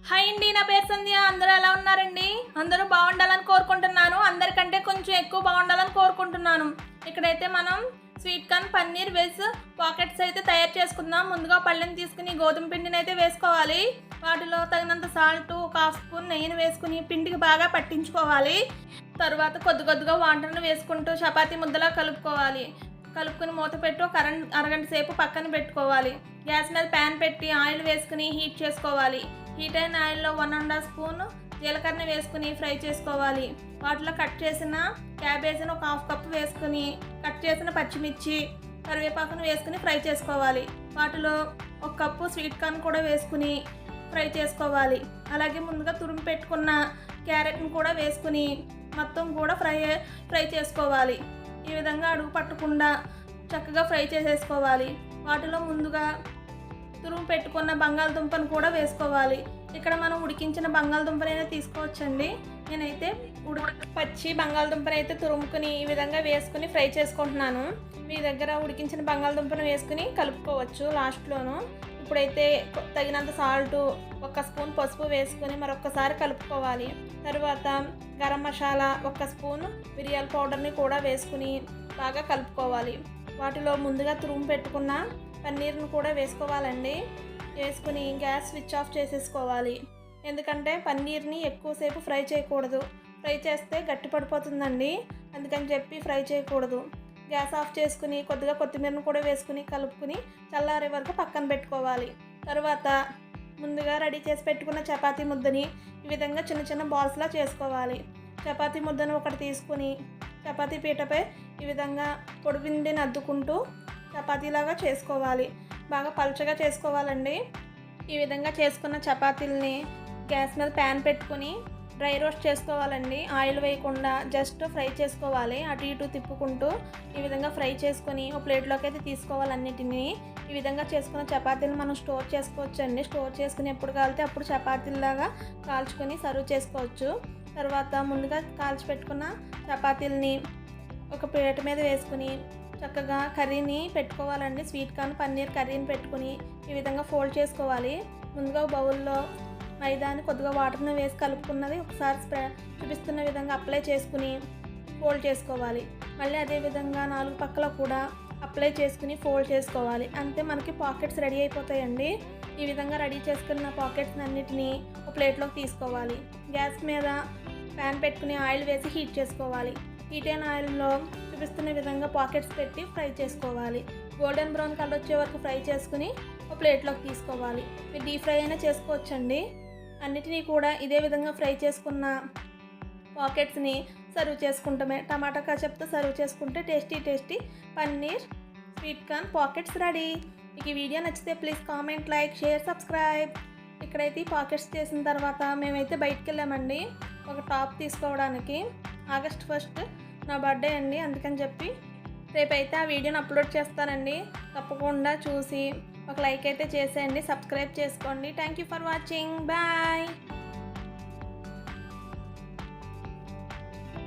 Hi అండి, నా పేరు సంధ్య. అందరూ ఎలా ఉన్నారండి? అందరూ బాగుండాలని కోరుకుంటున్నాను. అందరికంటే కొంచెం ఎక్కువ బాగుండాలని కోరుకుంటున్నాను. ఇక్కడైతే మనం sweet corn paneer veg pockets అయితే తయారు చేసుకుందాం. ముందుగా పళ్ళెని తీసుకుని గోధుమ పిండిని అయితే వేసుకోవాలి. వాటిలో తగినంత సాల్ట్, ఒక హాఫ్ స్పూన్ నెయ్యిని వేసుకుని పిండికి బాగా పట్టించుకోవాలి. తర్వాత కొద్ది కొద్దిగా వాటర్ని వేసుకుంటూ చపాతీ ముద్దలా కలుపుకోవాలి. కలుపుకొని మూత పెట్టి ఒక అరగంట సేపు పక్కన పెట్టుకోవాలి. గ్యాస్ మీద ప్యాన్ పెట్టి ఆయిల్ వేసుకుని హీట్ చేసుకోవాలి. హీట్ అయిన ఆయిల్లో 1½ స్పూన్ జీలకర్ర వేసుకుని ఫ్రై చేసుకోవాలి. వాటిలో కట్ చేసిన క్యాబేజీని ఒక హాఫ్ కప్ వేసుకుని కట్ చేసిన పచ్చిమిర్చి, కరివేపాకును వేసుకుని ఫ్రై చేసుకోవాలి. వాటిలో ఒక కప్పు స్వీట్ కార్న్ కూడా వేసుకుని ఫ్రై చేసుకోవాలి. అలాగే ముందుగా తురిమి పెట్టుకున్న క్యారెట్ని కూడా వేసుకుని మొత్తం కూడా ఫ్రై చేసుకోవాలి. ఈ విధంగా అడుగు పట్టకుండా చక్కగా ఫ్రై చేసేసుకోవాలి. వాటిలో ముందుగా తురుము పెట్టుకున్న బంగాళదుంపను కూడా వేసుకోవాలి. ఇక్కడ మనం ఉడికించిన బంగాళదుంపనైనా తీసుకోవచ్చండి. నేనైతే పచ్చి బంగాళదుంపను అయితే తురుముకుని ఈ విధంగా వేసుకుని ఫ్రై చేసుకుంటున్నాను. మీ దగ్గర ఉడికించిన బంగాళదుంపను వేసుకుని కలుపుకోవచ్చు లాస్ట్లోను. ఇప్పుడైతే తగినంత సాల్టు, 1 స్పూన్ పసుపు వేసుకొని మరొకసారి కలుపుకోవాలి. తర్వాత గరం మసాలా, 1 స్పూన్ మిరియాల పౌడర్ని కూడా వేసుకుని బాగా కలుపుకోవాలి. వాటిలో ముందుగా తురుము పెట్టుకున్న పన్నీర్ను కూడా వేసుకోవాలండి. వేసుకుని గ్యాస్ స్విచ్ ఆఫ్ చేసేసుకోవాలి. ఎందుకంటే పన్నీర్ని ఎక్కువసేపు ఫ్రై చేయకూడదు. ఫ్రై చేస్తే గట్టి పడిపోతుందండి. అందుకని చెప్పి ఫ్రై చేయకూడదు. గ్యాస్ ఆఫ్ చేసుకుని కొద్దిగా కొత్తిమీరను కూడా వేసుకుని కలుపుకుని చల్లారే వరకు పక్కన పెట్టుకోవాలి. తర్వాత ముందుగా రెడీ చేసి పెట్టుకున్న చపాతీ ముద్దని ఈ విధంగా చిన్న చిన్న బాల్స్లా చేసుకోవాలి. చపాతీ ముద్దను ఒకటి తీసుకుని చపాతీ పీటపై ఈ విధంగా పొడి పిండిని అద్దుకుంటూ చపాతీలాగా చేసుకోవాలి. బాగా పలుచగా చేసుకోవాలండి. ఈ విధంగా చేసుకున్న చపాతీలని గ్యాస్ మీద ప్యాన్ పెట్టుకుని డ్రై రోస్ట్ చేసుకోవాలండి. ఆయిల్ వేయకుండా జస్ట్ ఫ్రై చేసుకోవాలి. అటు ఇటు తిప్పుకుంటూ ఈ విధంగా ఫ్రై చేసుకొని ఒక ప్లేట్లోకి అయితే తీసుకోవాలి అన్నిటినీ. ఈ విధంగా చేసుకున్న చపాతీలు మనం స్టోర్ చేసుకోవచ్చండి. స్టోర్ చేసుకుని ఎప్పుడు కాలితే అప్పుడు చపాతీలాగా కాల్చుకొని సర్వ్ చేసుకోవచ్చు. తర్వాత ముందుగా కాల్చి పెట్టుకున్న చపాతీలని ఒక ప్లేట్ మీద వేసుకుని చక్కగా కర్రీని పెట్టుకోవాలండి. స్వీట్ కార్న్ పన్నీర్ కర్రీని పెట్టుకుని ఈ విధంగా ఫోల్డ్ చేసుకోవాలి. ముందుగా బౌల్లో మైదాని కొద్దిగా వాటర్ని వేసి కలుపుకున్నది ఒకసారి చూపిస్తున్న విధంగా అప్లై చేసుకుని ఫోల్డ్ చేసుకోవాలి. మళ్ళీ అదేవిధంగా 4 పక్కల కూడా అప్లై చేసుకుని ఫోల్డ్ చేసుకోవాలి. అంతే మనకి పాకెట్స్ రెడీ అయిపోతాయండి. ఈ విధంగా రెడీ చేసుకున్న పాకెట్స్ అన్నిటినీ ఒక ప్లేట్లోకి తీసుకోవాలి. గ్యాస్ మీద ప్యాన్ పెట్టుకుని ఆయిల్ వేసి హీట్ చేసుకోవాలి. హీట్ అయిన ఆయిల్లో చూపిస్తున్న విధంగా పాకెట్స్ పెట్టి ఫ్రై చేసుకోవాలి. గోల్డెన్ బ్రౌన్ కలర్ వచ్చే వరకు ఫ్రై చేసుకుని ఒక ప్లేట్లోకి తీసుకోవాలి. మీరు డీప్ ఫ్రై అయినా చేసుకోవచ్చండి. అన్నిటినీ కూడా ఇదే విధంగా ఫ్రై చేసుకున్న పాకెట్స్ని సర్వ్ చేసుకుంటామే. టమాటా కచప్తో సర్వ్ చేసుకుంటే tasty paneer sweet corn pockets ready. మీకు ఈ వీడియో నచ్చితే please comment, like, share, subscribe. ఇక్కడైతే పాకెట్స్ చేసిన తర్వాత మేమైతే బయటికి వెళ్ళామండి ఒక టాప్ తీసుకోవడానికి. ఆగస్ట్ 1 నా బర్త్డే అండి. అందుకని చెప్పి రేపైతే ఆ వీడియోని అప్లోడ్ చేస్తానండి. తప్పకుండా చూసి ఒక లైక్ అయితే చేసేయండి. సబ్స్క్రైబ్ చేసుకోండి. Thank you for watching. Bye.